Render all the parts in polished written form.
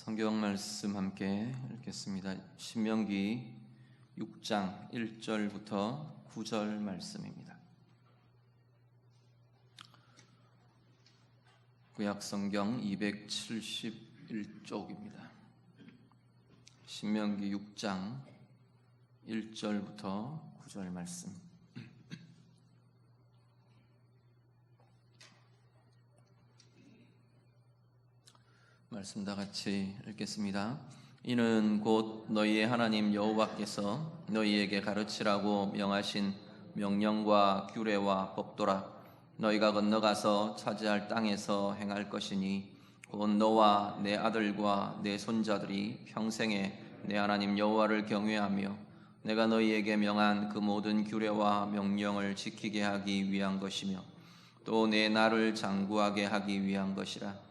성경 말씀 함께 읽겠습니다. 신명기 6장 1절부터 9절 말씀입니다. 구약 성경 271쪽입니다. 신명기 6장 1절부터 9절 말씀. 말씀 다 같이 읽겠습니다. 이는 곧 너희의 하나님 여호와께서 너희에게 가르치라고 명하신 명령과 규례와 법도라. 너희가 건너가서 차지할 땅에서 행할 것이니 곧 너와 내 아들과 내 손자들이 평생에 내 하나님 여호와를 경외하며 내가 너희에게 명한 그 모든 규례와 명령을 지키게 하기 위한 것이며 또 내 날을 장구하게 하기 위한 것이라.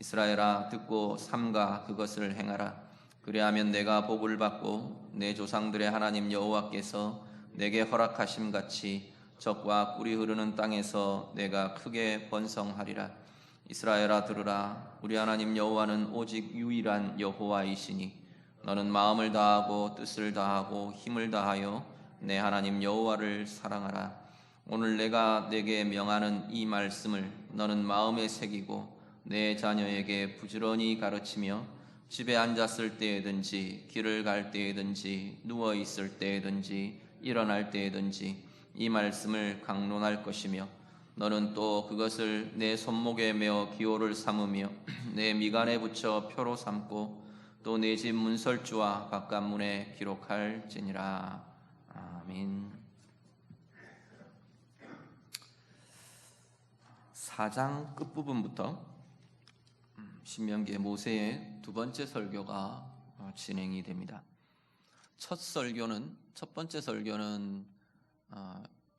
이스라엘아, 듣고 삼가 그것을 행하라. 그리하면 내가 복을 받고 내 조상들의 하나님 여호와께서 내게 허락하심 같이 적과 꿀이 흐르는 땅에서 내가 크게 번성하리라. 이스라엘아, 들으라. 우리 하나님 여호와는 오직 유일한 여호와이시니 너는 마음을 다하고 뜻을 다하고 힘을 다하여 내 하나님 여호와를 사랑하라. 오늘 내가 내게 명하는 이 말씀을 너는 마음에 새기고 내 자녀에게 부지런히 가르치며 집에 앉았을 때에든지 길을 갈 때에든지 누워 있을 때에든지 일어날 때에든지 이 말씀을 강론할 것이며 너는 또 그것을 내 손목에 메어 기호를 삼으며 내 미간에 붙여 표로 삼고 또 내 집 문설주와 바깥문에 기록할지니라. 아멘. 4장 끝부분부터 신명기의 모세의 두 번째 설교가 진행이 됩니다. 첫 번째 설교는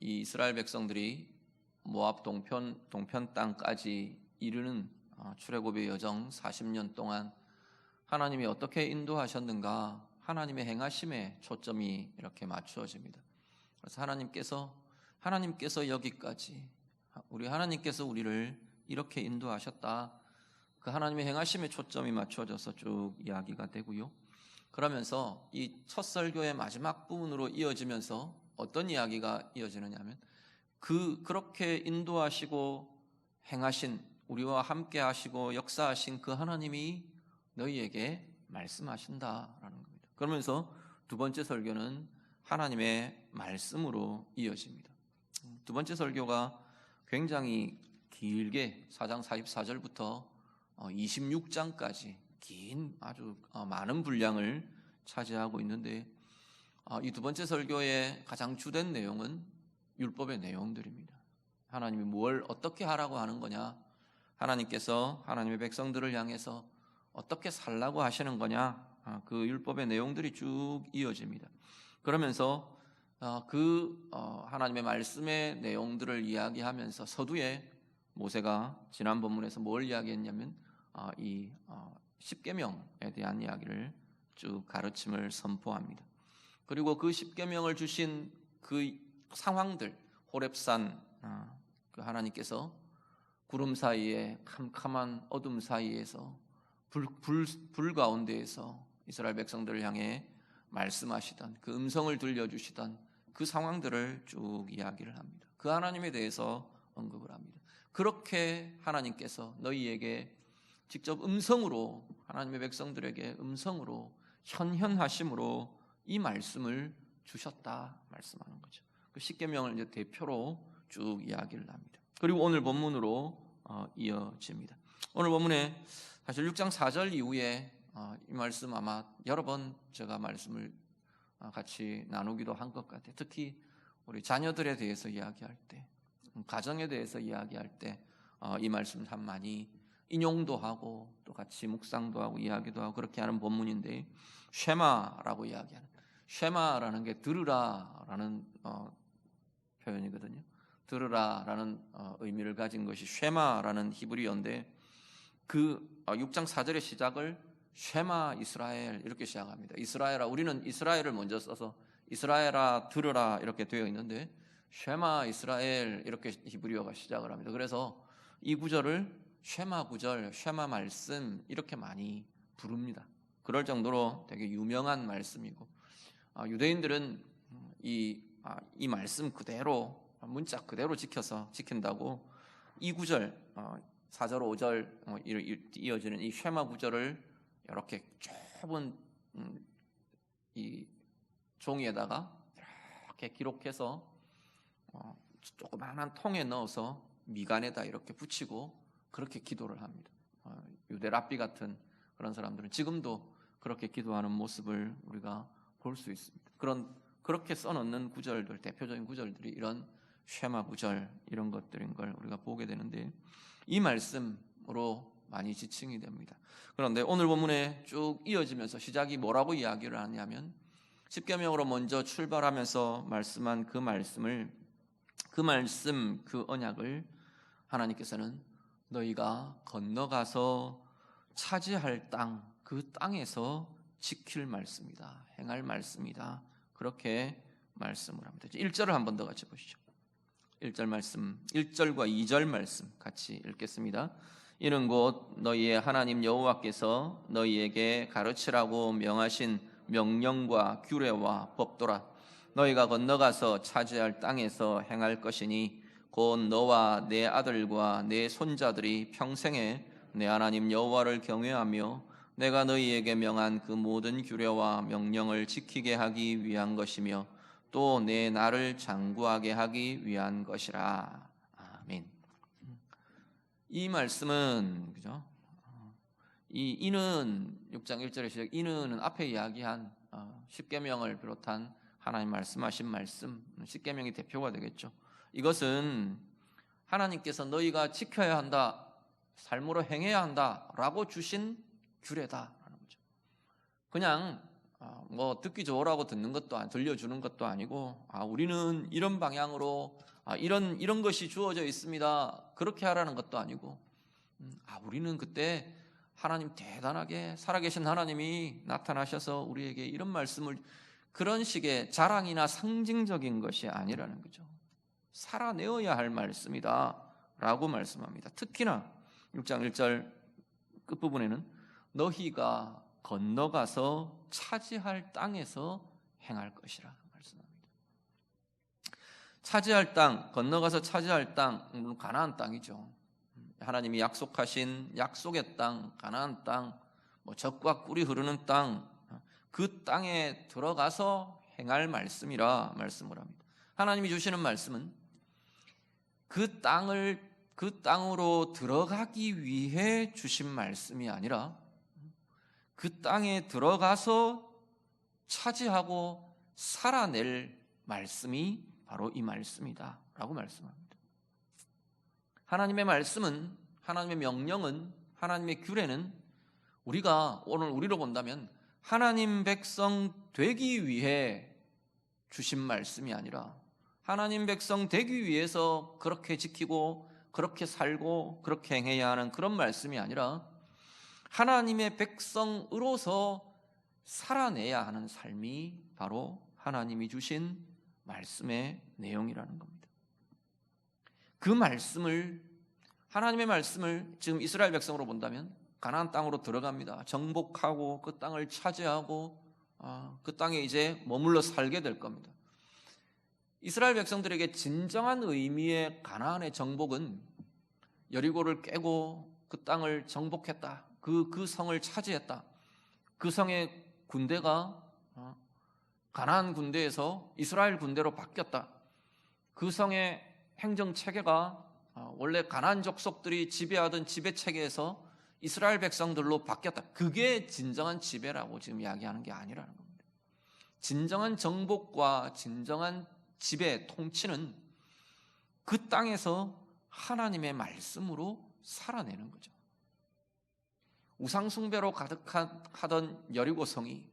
이 이스라엘 백성들이 모압 동편 땅까지 이르는 출애굽의 여정 40년 동안 하나님이 어떻게 인도하셨는가, 하나님의 행하심에 초점이 이렇게 맞추어집니다. 그래서 하나님께서 여기까지, 우리 하나님께서 우리를 이렇게 인도하셨다, 그 하나님의 행하심에 초점이 맞춰져서 쭉 이야기가 되고요. 그러면서 이 첫 설교의 마지막 부분으로 이어지면서 어떤 이야기가 이어지느냐 하면 그렇게 인도하시고 행하신, 우리와 함께 하시고 역사하신 그 하나님이 너희에게 말씀하신다라는 겁니다. 그러면서 두 번째 설교는 하나님의 말씀으로 이어집니다. 두 번째 설교가 굉장히 길게 4장 44절부터 26장까지 긴 아주 많은 분량을 차지하고 있는데, 이 두 번째 설교의 가장 주된 내용은 율법의 내용들입니다. 하나님이 뭘 어떻게 하라고 하는 거냐, 하나님께서 하나님의 백성들을 향해서 어떻게 살라고 하시는 거냐, 그 율법의 내용들이 쭉 이어집니다. 그러면서 하나님의 말씀의 내용들을 이야기하면서 서두에 모세가 지난 본문에서 뭘 이야기했냐면 이 십계명에 대한 이야기를 쭉 가르침을 선포합니다. 그리고 그 십계명을 주신 그 상황들, 호렙산, 그 하나님께서 구름 사이에 캄캄한 어둠 사이에서 불 가운데에서 이스라엘 백성들을 향해 말씀하시던 그 음성을 들려주시던 그 상황들을 쭉 이야기를 합니다. 그 하나님에 대해서 언급을 합니다. 그렇게 하나님께서 너희에게 직접 음성으로, 하나님의 백성들에게 음성으로 현현하심으로 이 말씀을 주셨다 말씀하는 거죠. 그 십계명을 이제 대표로 쭉 이야기를 합니다. 그리고 오늘 본문으로 이어집니다. 오늘 본문에 사실 6장 4절 이후에 이 말씀 아마 여러 번 제가 말씀을 같이 나누기도 한 것 같아요. 특히 우리 자녀들에 대해서 이야기할 때, 가정에 대해서 이야기할 때 이 말씀 참 많이 인용도 하고 또 같이 묵상도 하고 이야기도 하고 그렇게 하는 본문인데, 쉐마라고 이야기하는, 쉐마라는 게 들으라라는 표현이거든요. 들으라라는 의미를 가진 것이 쉐마라는 히브리어인데, 그 6장 4절의 시작을 쉐마 이스라엘 이렇게 시작합니다. 이스라엘아, 우리는 이스라엘을 먼저 써서 이스라엘아 들으라 이렇게 되어 있는데, 쉐마 이스라엘 이렇게 히브리어가 시작을 합니다. 그래서 이 구절을 쉐마 구절, 쉐마 말씀 이렇게 많이 부릅니다. 그럴 정도로 되게 유명한 말씀이고, 유대인들은 이 말씀 그대로 문자 그대로 지킨다고 이 구절 4절 5절 이어지는 이 쉐마 구절을 이렇게 좁은 이 종이에다가 이렇게 기록해서 조그마한 통에 넣어서 미간에다 이렇게 붙이고 그렇게 기도를 합니다. 유대 랍비 같은 그런 사람들은 지금도 그렇게 기도하는 모습을 우리가 볼 수 있습니다. 그렇게 써놓는 구절들, 대표적인 구절들이 이런 쉐마 구절 이런 것들인 걸 우리가 보게 되는데, 이 말씀으로 많이 지칭이 됩니다. 그런데 오늘 본문에 쭉 이어지면서 시작이 뭐라고 이야기를 하냐면, 십계명으로 먼저 출발하면서 말씀한 그 언약을 하나님께서는 너희가 건너가서 차지할 땅, 그 땅에서 지킬 말씀이다, 행할 말씀이다, 그렇게 말씀을 합니다. 1절을 한 번 더 같이 보시죠. 1절 말씀, 1절과 2절 말씀 같이 읽겠습니다. 이는 곧 너희의 하나님 여호와께서 너희에게 가르치라고 명하신 명령과 규례와 법도라. 너희가 건너가서 차지할 땅에서 행할 것이니 곧 너와 내 아들과 내 손자들이 평생에 내 하나님 여호와를 경외하며 내가 너희에게 명한 그 모든 규례와 명령을 지키게 하기 위한 것이며 또 내 나를 장구하게 하기 위한 것이라. 아멘. 이 말씀은 그죠? 이는 6장 1절의 시작, 이는 앞에 이야기한 십계명을 비롯한 하나님 말씀하신 말씀, 십계명이 대표가 되겠죠. 이것은 하나님께서 너희가 지켜야 한다, 삶으로 행해야 한다라고 주신 규례다라는 거죠. 그냥 뭐 듣기 좋으라고 듣는 것도 들려주는 것도 아니고, 우리는 이런 방향으로 이런 것이 주어져 있습니다, 그렇게 하라는 것도 아니고, 우리는 그때 하나님 대단하게 살아계신 하나님이 나타나셔서 우리에게 이런 말씀을, 그런 식의 자랑이나 상징적인 것이 아니라는 거죠. 살아내어야 할 말씀이다 라고 말씀합니다. 특히나 6장 1절 끝부분에는 너희가 건너가서 차지할 땅에서 행할 것이라 말씀합니다. 차지할 땅, 건너가서 차지할 땅, 물론 가나안 땅이죠. 하나님이 약속하신 약속의 땅, 가나안 땅, 젖과 꿀이 흐르는 땅, 그 땅에 들어가서 행할 말씀이라 말씀을 합니다. 하나님이 주시는 말씀은 그 땅으로 들어가기 위해 주신 말씀이 아니라 그 땅에 들어가서 차지하고 살아낼 말씀이 바로 이 말씀이다 라고 말씀합니다. 하나님의 말씀은, 하나님의 명령은, 하나님의 규례는 오늘 우리로 본다면 하나님 백성 되기 위해 주신 말씀이 아니라, 하나님 백성 되기 위해서 그렇게 지키고 그렇게 살고 그렇게 행해야 하는 그런 말씀이 아니라, 하나님의 백성으로서 살아내야 하는 삶이 바로 하나님이 주신 말씀의 내용이라는 겁니다. 그 말씀을, 하나님의 말씀을 지금 이스라엘 백성으로 본다면 가나안 땅으로 들어갑니다. 정복하고 그 땅을 차지하고 그 땅에 이제 머물러 살게 될 겁니다. 이스라엘 백성들에게 진정한 의미의 가나안의 정복은 여리고를 깨고 그 땅을 정복했다, 그 성을 차지했다, 그 성의 군대가 가나안 군대에서 이스라엘 군대로 바뀌었다, 그 성의 행정체계가 원래 가나안 족속들이 지배하던 지배체계에서 이스라엘 백성들로 바뀌었다, 그게 진정한 지배라고 지금 이야기하는 게 아니라는 겁니다. 진정한 정복과 진정한 지배, 통치는 그 땅에서 하나님의 말씀으로 살아내는 거죠. 우상숭배로 가득하던 여리고성이,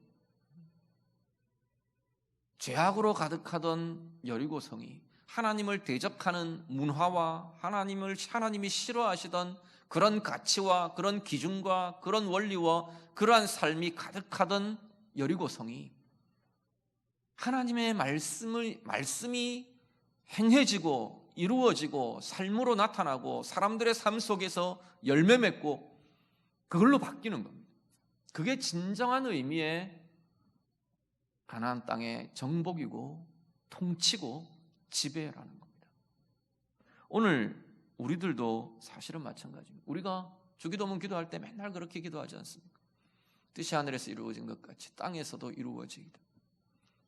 죄악으로 가득하던 여리고성이 하나님을 대적하는 문화와 하나님이 싫어하시던 그런 가치와 그런 기준과 그런 원리와 그러한 삶이 가득하던 여리고성이 하나님의 말씀이 행해지고 이루어지고 삶으로 나타나고 사람들의 삶 속에서 열매 맺고 그걸로 바뀌는 겁니다. 그게 진정한 의미의 가나안 땅의 정복이고 통치고 지배라는 겁니다. 오늘 우리들도 사실은 마찬가지입니다. 우리가 주기도문 기도할 때 맨날 그렇게 기도하지 않습니까? 뜻이 하늘에서 이루어진 것 같이 땅에서도 이루어지기를.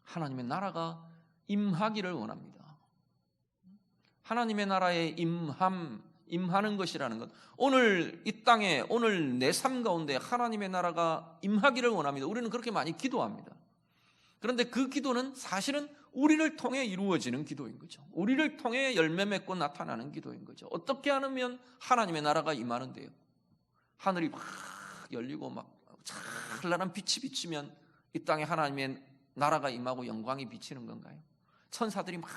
하나님의 나라가 임하기를 원합니다. 하나님의 나라에 임하는 것이라는 것, 오늘 이 땅에, 오늘 내 삶 가운데 하나님의 나라가 임하기를 원합니다. 우리는 그렇게 많이 기도합니다. 그런데 그 기도는 사실은 우리를 통해 이루어지는 기도인 거죠. 우리를 통해 열매 맺고 나타나는 기도인 거죠. 어떻게 하면 하나님의 나라가 임하는데요? 하늘이 막 열리고 막 찬란한 빛이 비치면 이 땅에 하나님의 나라가 임하고 영광이 비치는 건가요? 천사들이 막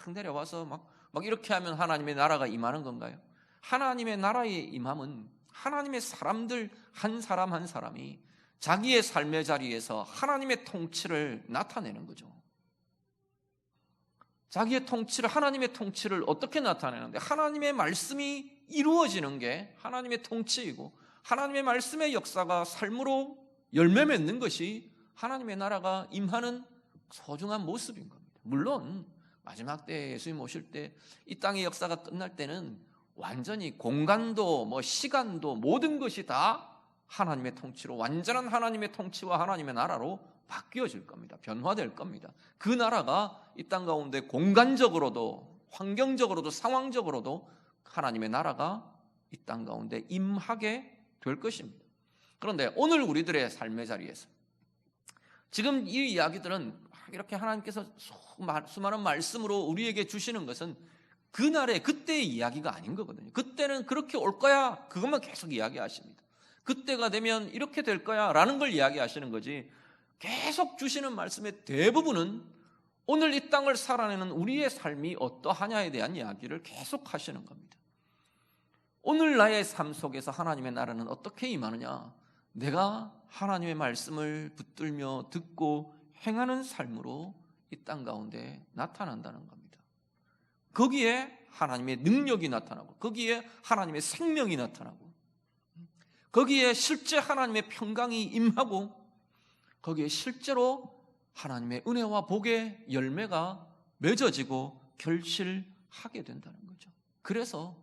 내려와서 막 이렇게 하면 하나님의 나라가 임하는 건가요? 하나님의 나라의 임함은 하나님의 사람들 한 사람 한 사람이 자기의 삶의 자리에서 하나님의 통치를 나타내는 거죠. 자기의 통치를, 하나님의 통치를 어떻게 나타내는데, 하나님의 말씀이 이루어지는 게 하나님의 통치이고, 하나님의 말씀의 역사가 삶으로 열매 맺는 것이 하나님의 나라가 임하는 소중한 모습인 겁니다. 물론 마지막 때 예수님 오실 때 이 땅의 역사가 끝날 때는 완전히 공간도 시간도 모든 것이 다 하나님의 통치로, 완전한 하나님의 통치와 하나님의 나라로 바뀌어질 겁니다. 변화될 겁니다. 그 나라가 이 땅 가운데 공간적으로도 환경적으로도 상황적으로도 하나님의 나라가 이 땅 가운데 임하게 될 것입니다. 그런데 오늘 우리들의 삶의 자리에서 지금 이 이야기들은 이렇게 하나님께서 수많은 말씀으로 우리에게 주시는 것은 그날의 그때의 이야기가 아닌 거거든요. 그때는 그렇게 올 거야, 그것만 계속 이야기하십니다. 그때가 되면 이렇게 될 거야 라는 걸 이야기하시는 거지, 계속 주시는 말씀의 대부분은 오늘 이 땅을 살아내는 우리의 삶이 어떠하냐에 대한 이야기를 계속 하시는 겁니다. 오늘 나의 삶 속에서 하나님의 나라는 어떻게 임하느냐, 내가 하나님의 말씀을 붙들며 듣고 행하는 삶으로 이 땅 가운데 나타난다는 겁니다. 거기에 하나님의 능력이 나타나고, 거기에 하나님의 생명이 나타나고, 거기에 실제 하나님의 평강이 임하고, 거기에 실제로 하나님의 은혜와 복의 열매가 맺어지고 결실하게 된다는 거죠. 그래서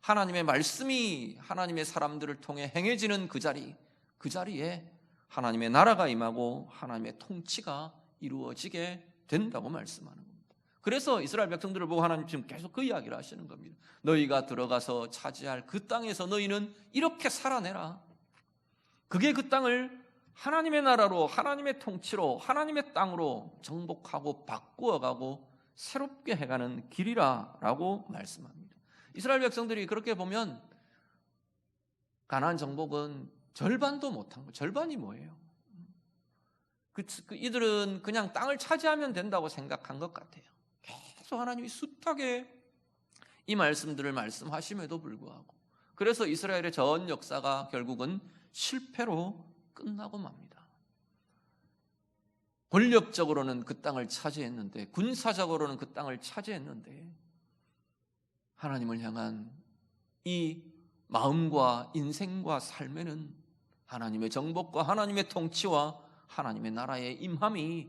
하나님의 말씀이 하나님의 사람들을 통해 행해지는 그 자리에 하나님의 나라가 임하고 하나님의 통치가 이루어지게 된다고 말씀하는 겁니다. 그래서 이스라엘 백성들을 보고 하나님 지금 계속 그 이야기를 하시는 겁니다. 너희가 들어가서 차지할 그 땅에서 너희는 이렇게 살아내라. 그게 그 땅을 하나님의 나라로, 하나님의 통치로, 하나님의 땅으로 정복하고 바꾸어가고 새롭게 해가는 길이라라고 말씀합니다. 이스라엘 백성들이 그렇게 보면 가나안 정복은 절반도 못한 거예요. 절반이 뭐예요? 이들은 그냥 땅을 차지하면 된다고 생각한 것 같아요. 계속 하나님이 숱하게 이 말씀들을 말씀하심에도 불구하고, 그래서 이스라엘의 전 역사가 결국은 실패로 끝나고 맙니다. 권력적으로는 그 땅을 차지했는데, 군사적으로는 그 땅을 차지했는데, 하나님을 향한 이 마음과 인생과 삶에는 하나님의 정복과 하나님의 통치와 하나님의 나라의 임함이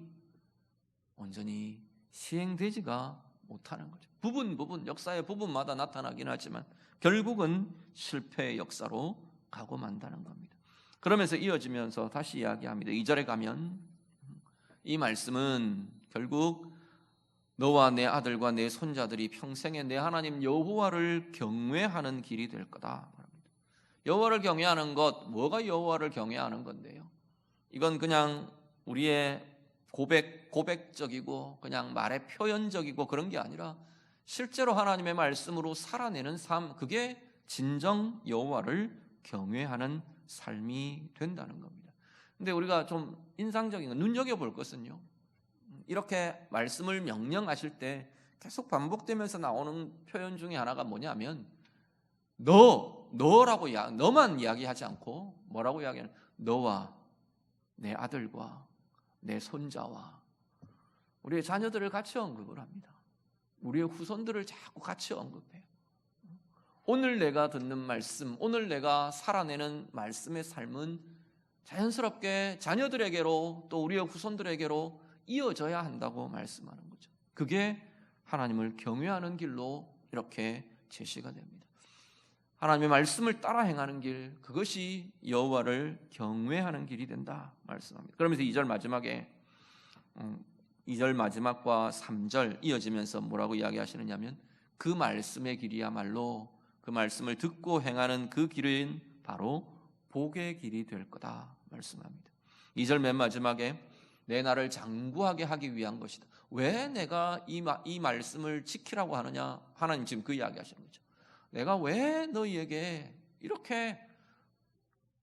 온전히 시행되지가 못하는 거죠. 부분 역사의 부분마다 나타나긴 하지만 결국은 실패의 역사로 가고 만다는 겁니다. 그러면서 이어지면서 다시 이야기합니다. 2절에 가면 이 말씀은 결국 너와 내 아들과 내 손자들이 평생에 내 하나님 여호와를 경외하는 길이 될 거다. 여호와를 경외하는 것, 뭐가 여호와를 경외하는 건데요? 이건 그냥 우리의 고백적이고 그냥 말의 표현적이고 그런 게 아니라 실제로 하나님의 말씀으로 살아내는 삶, 그게 진정 여호와를 경외하는 삶이 된다는 겁니다. 근데 우리가 좀 인상적인 건, 눈여겨볼 것은요, 이렇게 말씀을 명령하실 때 계속 반복되면서 나오는 표현 중에 하나가 뭐냐면 너라고 너만 이야기하지 않고 뭐라고 이야기하는, 너와 내 아들과 내 손자와 우리의 자녀들을 같이 언급을 합니다. 우리의 후손들을 자꾸 같이 언급해요. 오늘 내가 듣는 말씀, 오늘 내가 살아내는 말씀의 삶은 자연스럽게 자녀들에게로 또 우리의 후손들에게로 이어져야 한다고 말씀하는 거죠. 그게 하나님을 경외하는 길로 이렇게 제시가 됩니다. 하나님의 말씀을 따라 행하는 길, 그것이 여호와를 경외하는 길이 된다 말씀합니다. 그러면서 2절 마지막에 2절 마지막과 3절 이어지면서 뭐라고 이야기하시느냐면 그 말씀의 길이야말로 그 말씀을 듣고 행하는 그 길은 바로 복의 길이 될 거다 말씀합니다. 2절 맨 마지막에 내 나를 장구하게 하기 위한 것이다. 왜 내가 이 말씀을 지키라고 하느냐? 하나님 지금 그 이야기 하시는 거죠. 내가 왜 너희에게 이렇게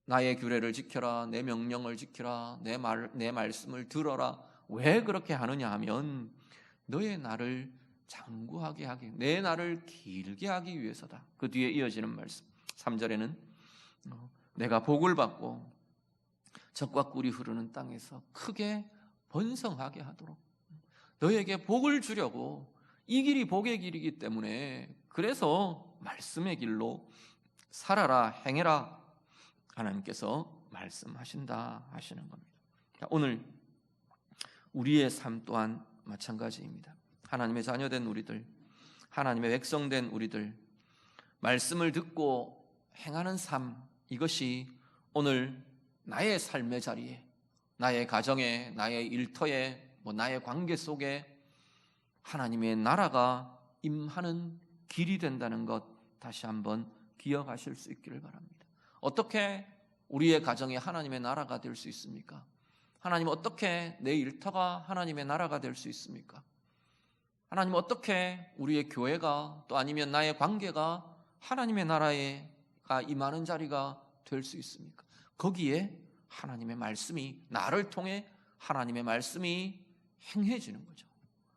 나의 규례를 지켜라, 내 명령을 지켜라, 내 말씀을 들어라, 왜 그렇게 하느냐 하면 너의 나를 장구하게 하기, 내 나를 길게 하기 위해서다. 그 뒤에 이어지는 말씀 3절에는 내가 복을 받고 젖과 꿀이 흐르는 땅에서 크게 번성하게 하도록 너에게 복을 주려고, 이 길이 복의 길이기 때문에 그래서 말씀의 길로 살아라, 행해라 하나님께서 말씀하신다 하시는 겁니다. 오늘 우리의 삶 또한 마찬가지입니다. 하나님의 자녀된 우리들, 하나님의 백성된 우리들, 말씀을 듣고 행하는 삶, 이것이 오늘 나의 삶의 자리에, 나의 가정에, 나의 일터에, 나의 관계 속에 하나님의 나라가 임하는 길이 된다는 것 다시 한번 기억하실 수 있기를 바랍니다. 어떻게 우리의 가정이 하나님의 나라가 될 수 있습니까? 하나님 어떻게 내 일터가 하나님의 나라가 될 수 있습니까? 하나님 어떻게 우리의 교회가 또 아니면 나의 관계가 하나님의 나라가 임하는 자리가 될 수 있습니까? 거기에 하나님의 말씀이, 나를 통해 하나님의 말씀이 행해지는 거죠.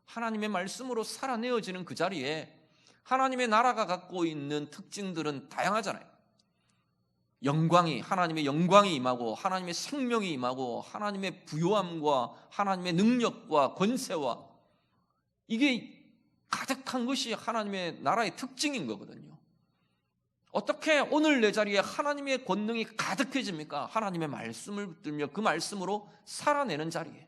하나님의 말씀으로 살아내어지는 그 자리에 하나님의 나라가 갖고 있는 특징들은 다양하잖아요. 하나님의 영광이 임하고 하나님의 생명이 임하고 하나님의 부요함과 하나님의 능력과 권세와 이게 가득한 것이 하나님의 나라의 특징인 거거든요. 어떻게 오늘 내 자리에 하나님의 권능이 가득해집니까? 하나님의 말씀을 붙들며 그 말씀으로 살아내는 자리에,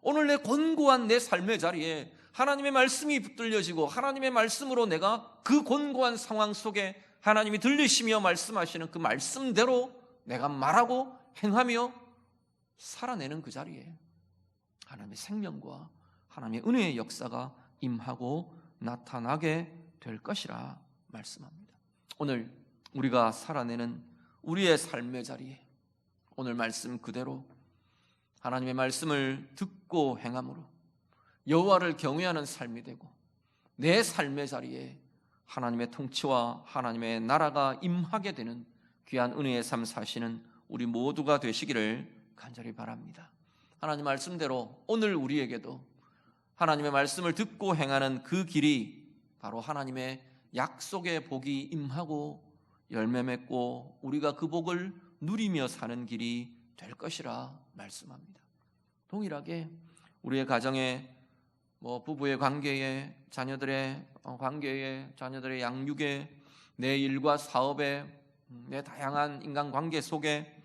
오늘 내 곤고한 내 삶의 자리에 하나님의 말씀이 붙들려지고 하나님의 말씀으로 내가 그 곤고한 상황 속에 하나님이 들리시며 말씀하시는 그 말씀대로 내가 말하고 행하며 살아내는 그 자리에 하나님의 생명과 하나님의 은혜의 역사가 임하고 나타나게 될 것이라 말씀합니다. 오늘 우리가 살아내는 우리의 삶의 자리에 오늘 말씀 그대로 하나님의 말씀을 듣고 행함으로 여호와를 경외하는 삶이 되고 내 삶의 자리에 하나님의 통치와 하나님의 나라가 임하게 되는 귀한 은혜의 삶 사시는 우리 모두가 되시기를 간절히 바랍니다. 하나님 말씀대로 오늘 우리에게도 하나님의 말씀을 듣고 행하는 그 길이 바로 하나님의 약속의 복이 임하고 열매 맺고 우리가 그 복을 누리며 사는 길이 될 것이라 말씀합니다. 동일하게 우리의 가정에 부부의 관계에, 자녀들의 관계에, 자녀들의 양육에, 내 일과 사업에, 내 다양한 인간관계 속에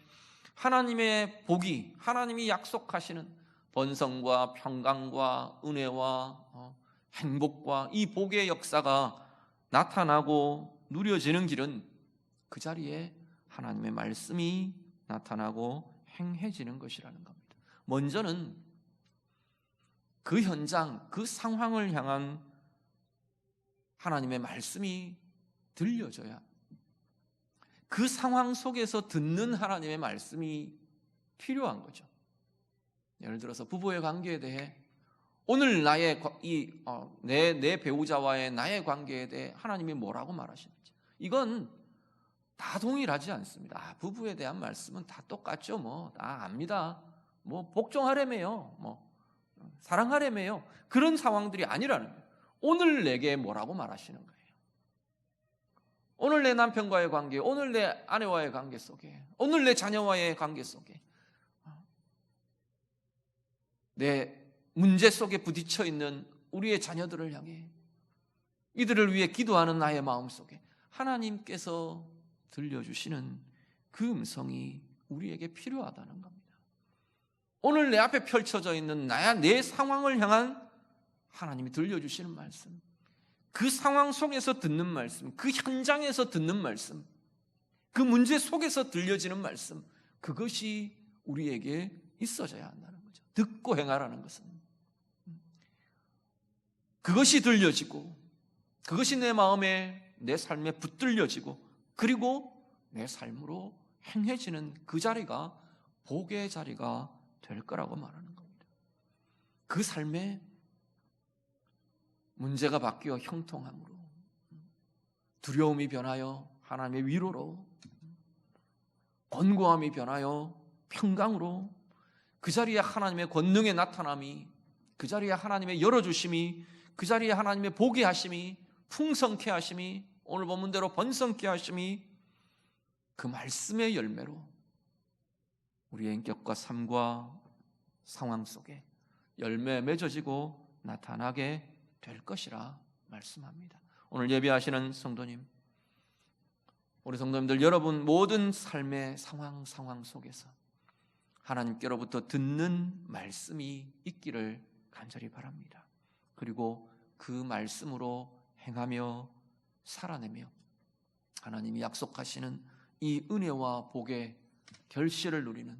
하나님의 복이, 하나님이 약속하시는 번성과 평강과 은혜와 행복과 이 복의 역사가 나타나고 누려지는 길은 그 자리에 하나님의 말씀이 나타나고 행해지는 것이라는 겁니다. 먼저는 그 현장, 그 상황을 향한 하나님의 말씀이 들려져야, 그 상황 속에서 듣는 하나님의 말씀이 필요한 거죠. 예를 들어서 부부의 관계에 대해 오늘 내 배우자와의 나의 관계에 대해 하나님이 뭐라고 말하시는지, 이건 다 동일하지 않습니다. 부부에 대한 말씀은 다 똑같죠. 다 압니다. 복종하려며요. 사랑하려며요. 그런 상황들이 아니라는 거예요. 오늘 내게 뭐라고 말하시는 거예요. 오늘 내 남편과의 관계, 오늘 내 아내와의 관계 속에, 오늘 내 자녀와의 관계 속에, 내 문제 속에 부딪혀 있는 우리의 자녀들을 향해, 이들을 위해 기도하는 나의 마음 속에 하나님께서 들려주시는 그 음성이 우리에게 필요하다는 겁니다. 오늘 내 앞에 펼쳐져 있는 내 상황을 향한 하나님이 들려주시는 말씀, 그 상황 속에서 듣는 말씀, 그 현장에서 듣는 말씀, 그 문제 속에서 들려지는 말씀, 그것이 우리에게 있어져야 한다는 거죠. 듣고 행하라는 것은 그것이 들려지고, 그것이 내 마음에, 내 삶에 붙들려지고, 그리고 내 삶으로 행해지는 그 자리가 복의 자리가 될 거라고 말하는 겁니다. 그 삶에 문제가 바뀌어 형통함으로, 두려움이 변하여 하나님의 위로로, 권고함이 변하여 평강으로, 그 자리에 하나님의 권능의 나타남이, 그 자리에 하나님의 열어주심이, 그 자리에 하나님의 보게 하심이, 풍성케 하심이, 오늘 본문대로 번성케 하심이, 그 말씀의 열매로 우리의 인격과 삶과 상황 속에 열매 맺어지고 나타나게 될 것이라 말씀합니다. 오늘 예배하시는 성도님, 우리 성도님들, 여러분 모든 삶의 상황 속에서 하나님께로부터 듣는 말씀이 있기를 간절히 바랍니다. 그리고 그 말씀으로 행하며 살아내며 하나님이 약속하시는 이 은혜와 복의 결실을 누리는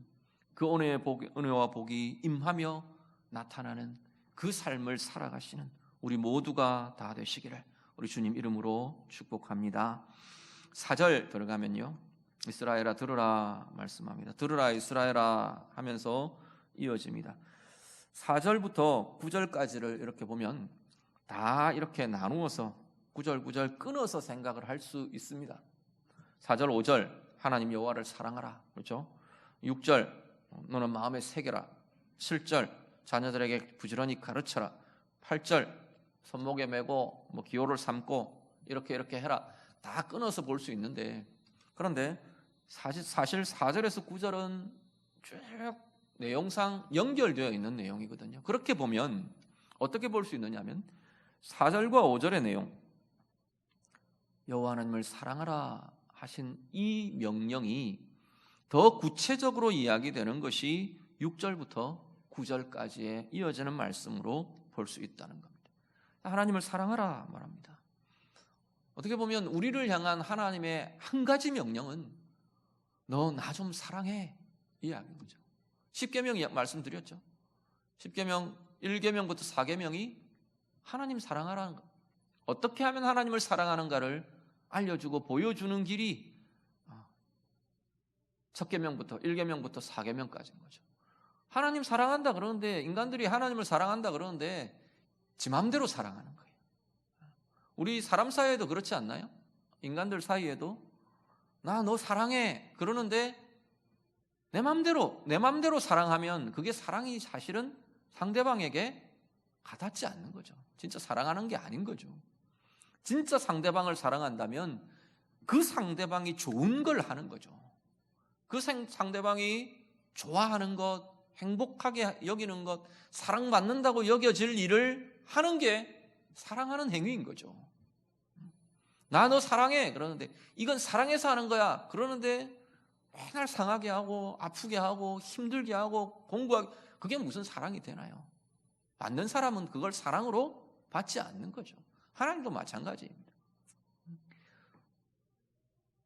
그 은혜와 복이 임하며 나타나는 그 삶을 살아가시는 우리 모두가 다 되시기를 우리 주님 이름으로 축복합니다. 4절 들어가면요, 이스라엘아 들으라 말씀합니다. 들으라 이스라엘아 하면서 이어집니다. 4절부터 9절까지를 이렇게 보면 다 이렇게 나누어서 구절 끊어서 생각을 할 수 있습니다. 4절 5절 하나님 여호와를 사랑하라, 그렇죠? 6절 너는 마음에 새겨라. 7절 자녀들에게 부지런히 가르쳐라. 8절 손목에 메고 기호를 삼고 이렇게 해라. 다 끊어서 볼 수 있는데, 그런데 사실 4절에서 9절은 쭉 내용상 연결되어 있는 내용이거든요. 그렇게 보면 어떻게 볼 수 있느냐 하면 4절과 5절의 내용, 여호와 하나님을 사랑하라 하신 이 명령이 더 구체적으로 이야기되는 것이 6절부터 9절까지의 이어지는 말씀으로 볼 수 있다는 겁니다. 하나님을 사랑하라 말합니다. 어떻게 보면 우리를 향한 하나님의 한 가지 명령은 너 나 좀 사랑해 이야기인 거죠. 10계명 말씀드렸죠. 10계명 1계명부터 4계명이 하나님 사랑하라는 것, 어떻게 하면 하나님을 사랑하는가를 알려주고 보여주는 길이 첫 계명부터 1계명부터 4계명까지인 거죠. 하나님 사랑한다 그러는데, 인간들이 하나님을 사랑한다 그러는데 지 맘대로 사랑하는 거예요. 우리 사람 사이에도 그렇지 않나요? 인간들 사이에도 나 너 사랑해 그러는데 내 맘대로 사랑하면 그게 사랑이 사실은 상대방에게 가닿지 않는 거죠. 진짜 사랑하는 게 아닌 거죠. 진짜 상대방을 사랑한다면 그 상대방이 좋은 걸 하는 거죠. 그 상대방이 좋아하는 것, 행복하게 여기는 것, 사랑받는다고 여겨질 일을 하는 게 사랑하는 행위인 거죠. 나 너 사랑해 그러는데 이건 사랑해서 하는 거야 그러는데 맨날 상하게 하고 아프게 하고 힘들게 하고 공부하게, 그게 무슨 사랑이 되나요? 받는 사람은 그걸 사랑으로 받지 않는 거죠. 하나님도 마찬가지입니다.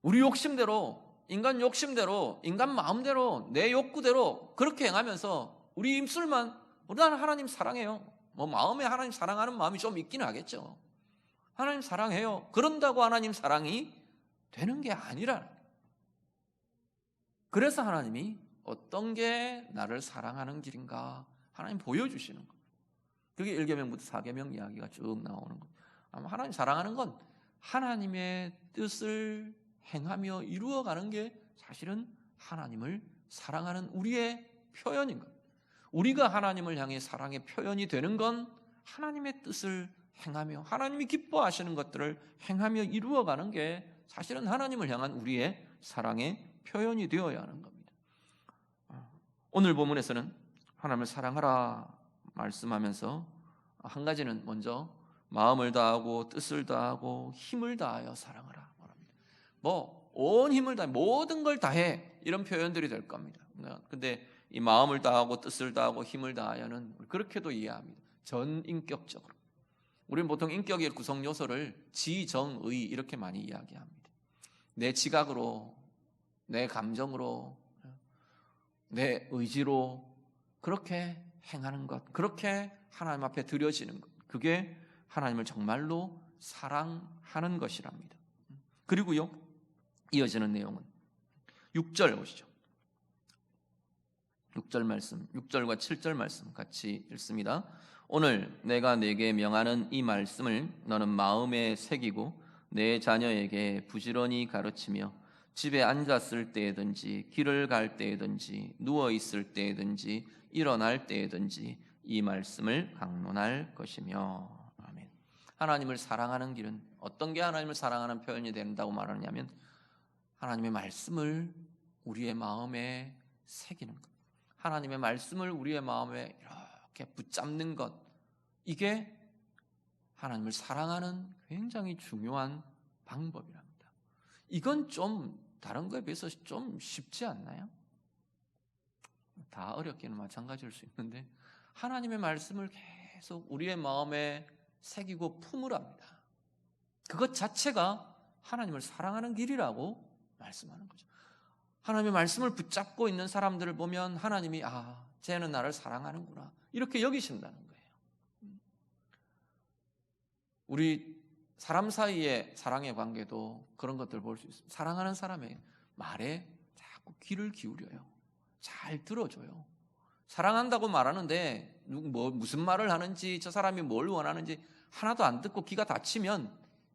우리 욕심대로, 인간 욕심대로, 인간 마음대로, 내 욕구대로 그렇게 행하면서 우리 입술만 나는 하나님 사랑해요, 마음에 하나님 사랑하는 마음이 좀 있긴 하겠죠. 하나님 사랑해요 그런다고 하나님 사랑이 되는 게 아니라, 그래서 하나님이 어떤 게 나를 사랑하는 길인가 하나님 보여주시는 겁니다. 그게 1계명부터 4계명 이야기가 쭉 나오는 겁니다. 하나님 사랑하는 건 하나님의 뜻을 행하며 이루어가는 게 사실은 하나님을 사랑하는 우리의 표현인 겁니다. 우리가 하나님을 향해 사랑의 표현이 되는 건 하나님의 뜻을 행하며 하나님이 기뻐하시는 것들을 행하며 이루어가는 게 사실은 하나님을 향한 우리의 사랑의 표현이 되어야 하는 겁니다. 오늘 본문에서는 하나님을 사랑하라 말씀하면서 한 가지는 먼저 마음을 다하고 뜻을 다하고 힘을 다하여 사랑하라 말합니다. 온 힘을 다해 모든 걸 다해 이런 표현들이 될 겁니다. 근데 이 마음을 다하고 뜻을 다하고 힘을 다하여는 그렇게도 이해합니다. 전인격적으로. 우리는 보통 인격의 구성 요소를 지, 정, 의 이렇게 많이 이야기합니다. 내 지각으로, 내 감정으로, 내 의지로 그렇게 행하는 것, 그렇게 하나님 앞에 드려지는 것, 그게 하나님을 정말로 사랑하는 것이랍니다. 그리고요, 이어지는 내용은 6절 보시죠. 6절 말씀, 6절과 7절 말씀 같이 읽습니다. 오늘 내가 네게 명하는 이 말씀을 너는 마음에 새기고 내 자녀에게 부지런히 가르치며 집에 앉았을 때든지 길을 갈 때든지 누워 있을 때든지 일어날 때든지 이 말씀을 강론할 것이며. 아멘. 하나님을 사랑하는 길은 어떤 게 하나님을 사랑하는 표현이 된다고 말하느냐면 하나님의 말씀을 우리의 마음에 새기는 것, 하나님의 말씀을 우리의 마음에 이렇게 붙잡는 것, 이게 하나님을 사랑하는 굉장히 중요한 방법이랍니다. 이건 좀 다른 거에 비해서 좀 쉽지 않나요? 다 어렵기는 마찬가지일 수 있는데 하나님의 말씀을 계속 우리의 마음에 새기고 품으랍니다. 그것 자체가 하나님을 사랑하는 길이라고 말씀하는 거죠. 하나님의 말씀을 붙잡고 있는 사람들을 보면 하나님이 쟤는 나를 사랑하는구나 이렇게 여기신다는 거예요. 우리 사람 사이의 사랑의 관계도 그런 것들을 볼 수 있습니다. 사랑하는 사람의 말에 자꾸 귀를 기울여요. 잘 들어줘요. 사랑한다고 말하는데 무슨 말을 하는지 저 사람이 뭘 원하는지 하나도 안 듣고 귀가 닫히면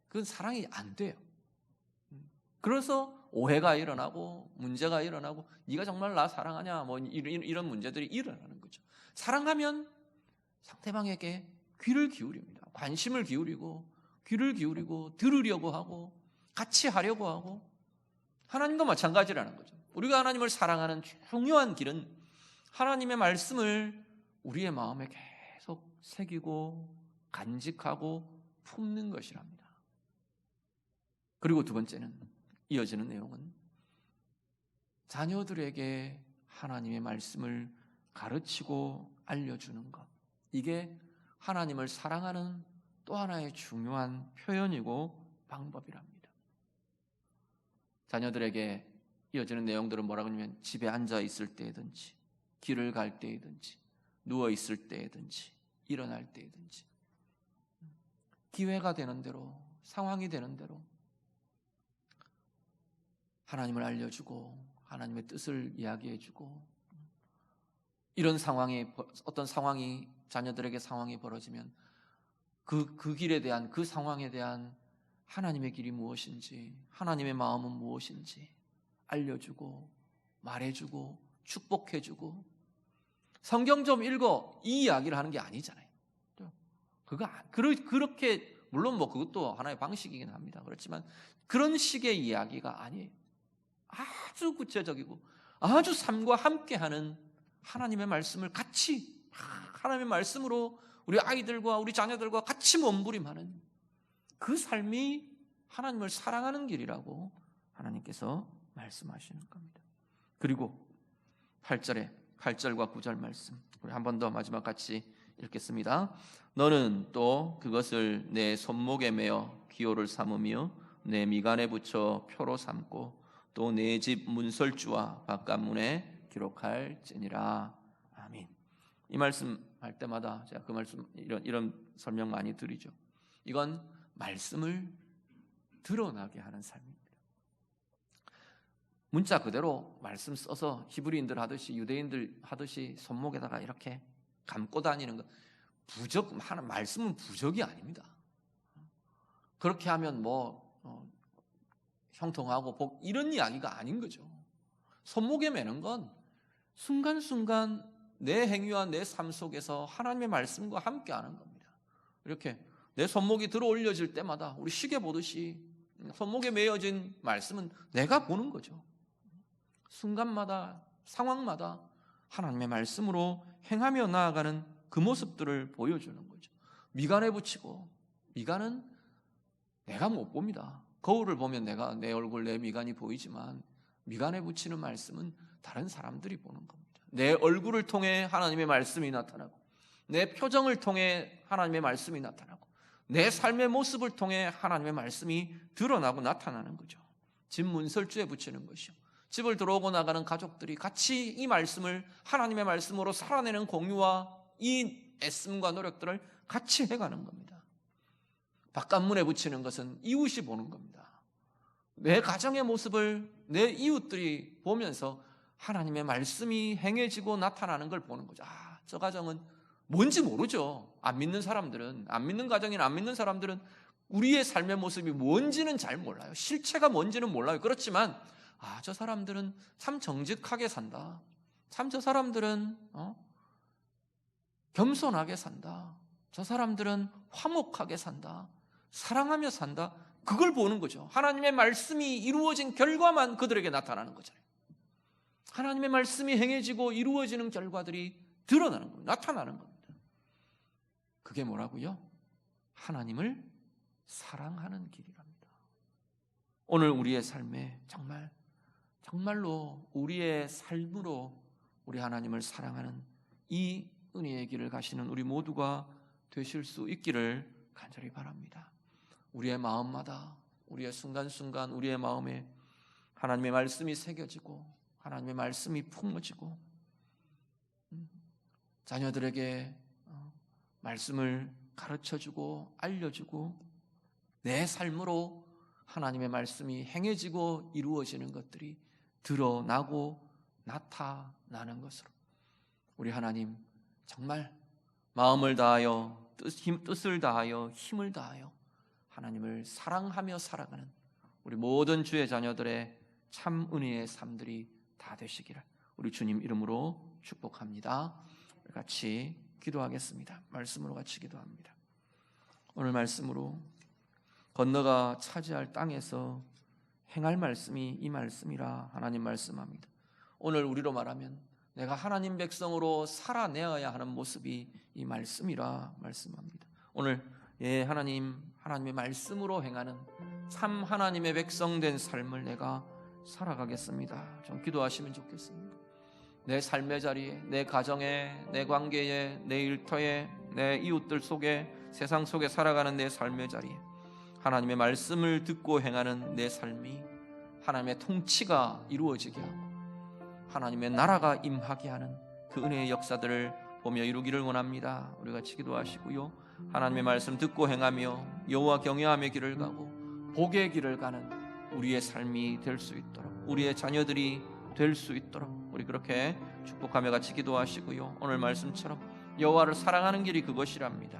그건 사랑이 안 돼요. 그래서 오해가 일어나고 문제가 일어나고 네가 정말 나 사랑하냐 뭐 이런 문제들이 일어나는 거죠. 사랑하면 상대방에게 귀를 기울입니다. 관심을 기울이고 귀를 기울이고 들으려고 하고 같이 하려고 하고 하나님도 마찬가지라는 거죠. 우리가 하나님을 사랑하는 중요한 길은 하나님의 말씀을 우리의 마음에 계속 새기고 간직하고 품는 것이랍니다. 그리고 두 번째는 이어지는 내용은 자녀들에게 하나님의 말씀을 가르치고 알려주는 것. 이게 하나님을 사랑하는 또 하나의 중요한 표현이고 방법이랍니다. 자녀들에게 이어지는 내용들은 뭐라고 하냐면 집에 앉아 있을 때든지 길을 갈 때든지 누워 있을 때든지 일어날 때든지 기회가 되는 대로 상황이 되는 대로 하나님을 알려주고 하나님의 뜻을 이야기해주고 이런 상황에 어떤 상황이 자녀들에게 상황이 벌어지면 그 길에 대한 그 상황에 대한 하나님의 길이 무엇인지 하나님의 마음은 무엇인지 알려주고 말해주고 축복해주고 성경 좀 읽어 이 이야기를 하는 게 아니잖아요. 그렇게 물론 뭐 그것도 하나의 방식이긴 합니다. 그렇지만 그런 식의 이야기가 아니에요. 아주 구체적이고 아주 삶과 함께하는 하나님의 말씀을 같이 하나님의 말씀으로 우리 아이들과 우리 자녀들과 같이 몸부림하는 그 삶이 하나님을 사랑하는 길이라고 하나님께서 말씀하시는 겁니다. 그리고 8절에 8절과 9절 말씀 우리 한 번 더 마지막 같이 읽겠습니다. 너는 또 그것을 내 손목에 매어 기호를 삼으며 내 미간에 붙여 표로 삼고 또 내 집 문설주와 바깥문에 기록할지니라. 아멘. 이 말씀 할 때마다 제가 그 말씀 이런 설명 많이 드리죠. 이건 말씀을 드러나게 하는 삶입니다. 문자 그대로 말씀 써서 히브리인들 하듯이 유대인들 하듯이 손목에다가 이렇게 감고 다니는 것 말씀은 부적이 아닙니다. 그렇게 하면 형통하고 이런 이야기가 아닌 거죠. 손목에 매는 건 순간순간 내 행위와 내 삶 속에서 하나님의 말씀과 함께하는 겁니다. 이렇게 내 손목이 들어 올려질 때마다 우리 시계 보듯이 손목에 매어진 말씀은 내가 보는 거죠. 순간마다 상황마다 하나님의 말씀으로 행하며 나아가는 그 모습들을 보여주는 거죠. 미간에 붙이고 미간은 내가 못 봅니다. 거울을 보면 내 얼굴 내 미간이 보이지만 미간에 붙이는 말씀은 다른 사람들이 보는 겁니다. 내 얼굴을 통해 하나님의 말씀이 나타나고, 내 표정을 통해 하나님의 말씀이 나타나고, 내 삶의 모습을 통해 하나님의 말씀이 드러나고 나타나는 거죠. 집 문설주에 붙이는 것이요, 집을 들어오고 나가는 가족들이 같이 이 말씀을 하나님의 말씀으로 살아내는 공유와 이 애씀과 노력들을 같이 해가는 겁니다. 바깥문에 붙이는 것은 이웃이 보는 겁니다. 내 가정의 모습을 내 이웃들이 보면서 하나님의 말씀이 행해지고 나타나는 걸 보는 거죠. 저 가정은 뭔지 모르죠. 안 믿는 사람들은, 안 믿는 가정이나 안 믿는 사람들은 우리의 삶의 모습이 뭔지는 잘 몰라요. 실체가 뭔지는 몰라요. 그렇지만 저 사람들은 참 정직하게 산다, 참 저 사람들은 겸손하게 산다, 저 사람들은 화목하게 산다, 사랑하며 산다, 그걸 보는 거죠. 하나님의 말씀이 이루어진 결과만 그들에게 나타나는 거잖아요. 하나님의 말씀이 행해지고 이루어지는 결과들이 드러나는 겁니다. 나타나는 겁니다. 그게 뭐라고요? 하나님을 사랑하는 길이랍니다. 오늘 우리의 삶에 정말로 우리의 삶으로 우리 하나님을 사랑하는 이 은혜의 길을 가시는 우리 모두가 되실 수 있기를 간절히 바랍니다. 우리의 마음마다, 우리의 순간순간 우리의 마음에 하나님의 말씀이 새겨지고 하나님의 말씀이 품어지고, 자녀들에게 말씀을 가르쳐주고 알려주고 내 삶으로 하나님의 말씀이 행해지고 이루어지는 것들이 드러나고 나타나는 것으로 우리 하나님 정말 마음을 다하여 뜻을 다하여 힘을 다하여 하나님을 사랑하며 살아가는 우리 모든 주의 자녀들의 참 은혜의 삶들이 다 되시기를 우리 주님 이름으로 축복합니다. 같이 기도하겠습니다. 말씀으로 같이 기도합니다. 오늘 말씀으로 건너가 차지할 땅에서 행할 말씀이 이 말씀이라 하나님 말씀합니다. 오늘 우리로 말하면 내가 하나님 백성으로 살아내어야 하는 모습이 이 말씀이라 말씀합니다. 오늘 하나님의 말씀으로 행하는 참 하나님의 백성 된 삶을 내가 살아가겠습니다. 좀 기도하시면 좋겠습니다. 내 삶의 자리에, 내 가정에, 내 관계에, 내 일터에, 내 이웃들 속에, 세상 속에 살아가는 내 삶의 자리에 하나님의 말씀을 듣고 행하는 내 삶이 하나님의 통치가 이루어지게 하고 하나님의 나라가 임하게 하는 그 은혜의 역사들을 보며 이루기를 원합니다. 우리 같이 기도하시고요, 하나님의 말씀 듣고 행하며 여호와 경외하며 길을 가고 복의 길을 가는 우리의 삶이 될 수 있도록, 우리의 자녀들이 될 수 있도록 우리 그렇게 축복하며 같이 기도하시고요, 오늘 말씀처럼 여호와를 사랑하는 길이 그것이랍니다.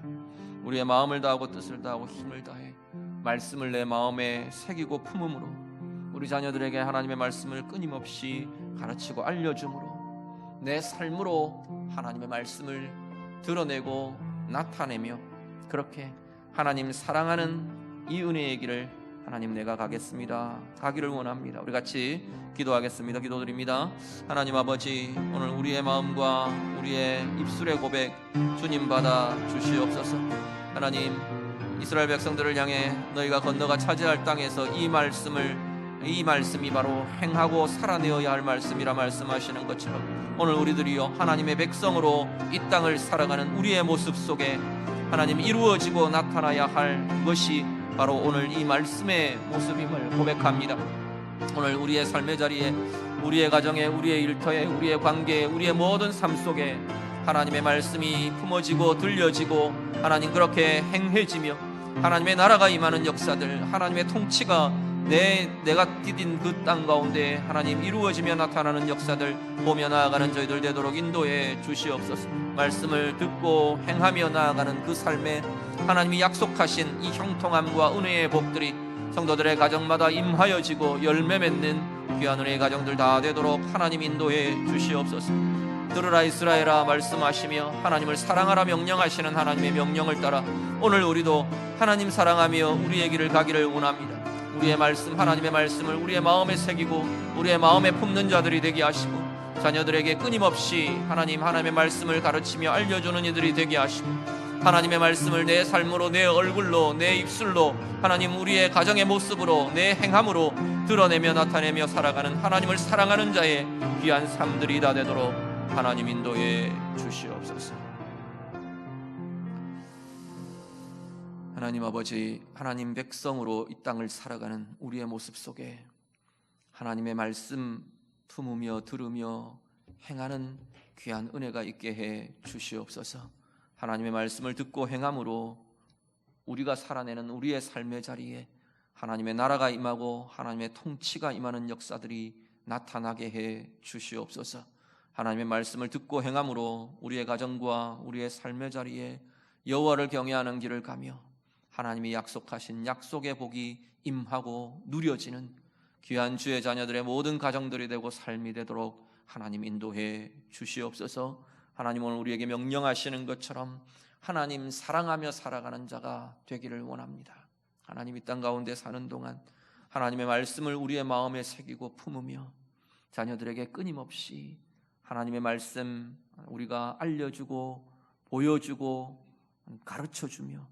우리의 마음을 다하고 뜻을 다하고 힘을 다해 말씀을 내 마음에 새기고 품음으로 우리 자녀들에게 하나님의 말씀을 끊임없이 가르치고 알려줌으로 내 삶으로 하나님의 말씀을 드러내고 나타내며 그렇게 하나님 사랑하는 이 은혜의 길을 하나님 내가 가겠습니다, 가기를 원합니다. 우리 같이 기도하겠습니다. 기도드립니다. 하나님 아버지, 오늘 우리의 마음과 우리의 입술의 고백 주님 받아 주시옵소서. 하나님, 이스라엘 백성들을 향해 너희가 건너가 차지할 땅에서 이 말씀이 바로 행하고 살아내어야 할 말씀이라 말씀하시는 것처럼 오늘 우리들이요 하나님의 백성으로 이 땅을 살아가는 우리의 모습 속에 하나님 이루어지고 나타나야 할 것이 바로 오늘 이 말씀의 모습임을 고백합니다. 오늘 우리의 삶의 자리에, 우리의 가정에, 우리의 일터에, 우리의 관계에, 우리의 모든 삶 속에 하나님의 말씀이 품어지고 들려지고 하나님 그렇게 행해지며 하나님의 나라가 임하는 역사들, 하나님의 통치가 내가 디딘 그 땅 가운데 하나님 이루어지며 나타나는 역사들 보며 나아가는 저희들 되도록 인도해 주시옵소서. 말씀을 듣고 행하며 나아가는 그 삶에 하나님이 약속하신 이 형통함과 은혜의 복들이 성도들의 가정마다 임하여지고 열매 맺는 귀한 은혜의 가정들 다 되도록 하나님 인도해 주시옵소서. 들으라 이스라엘아 말씀하시며 하나님을 사랑하라 명령하시는 하나님의 명령을 따라 오늘 우리도 하나님 사랑하며 우리의 길을 가기를 원합니다. 우리의 말씀, 하나님의 말씀을 우리의 마음에 새기고 우리의 마음에 품는 자들이 되게 하시고 자녀들에게 끊임없이 하나님의 말씀을 가르치며 알려주는 이들이 되게 하시고 하나님의 말씀을 내 삶으로, 내 얼굴로, 내 입술로, 하나님 우리의 가정의 모습으로, 내 행함으로 드러내며 나타내며 살아가는 하나님을 사랑하는 자의 귀한 삶들이 다 되도록 하나님 인도해 주시옵소서. 하나님 아버지, 하나님 백성으로 이 땅을 살아가는 우리의 모습 속에 하나님의 말씀 품으며 들으며 행하는 귀한 은혜가 있게 해 주시옵소서. 하나님의 말씀을 듣고 행함으로 우리가 살아내는 우리의 삶의 자리에 하나님의 나라가 임하고 하나님의 통치가 임하는 역사들이 나타나게 해 주시옵소서. 하나님의 말씀을 듣고 행함으로 우리의 가정과 우리의 삶의 자리에 여호와를 경외하는 길을 가며 하나님이 약속하신 약속의 복이 임하고 누려지는 귀한 주의 자녀들의 모든 가정들이 되고 삶이 되도록 하나님 인도해 주시옵소서. 하나님 오늘 우리에게 명령하시는 것처럼 하나님 사랑하며 살아가는 자가 되기를 원합니다. 하나님 이 땅 가운데 사는 동안 하나님의 말씀을 우리의 마음에 새기고 품으며 자녀들에게 끊임없이 하나님의 말씀 우리가 알려주고 보여주고 가르쳐주며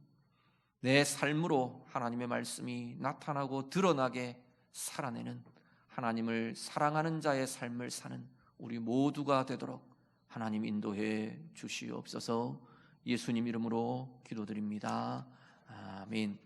내 삶으로 하나님의 말씀이 나타나고 드러나게 살아내는 하나님을 사랑하는 자의 삶을 사는 우리 모두가 되도록 하나님 인도해 주시옵소서. 예수님 이름으로 기도드립니다. 아멘.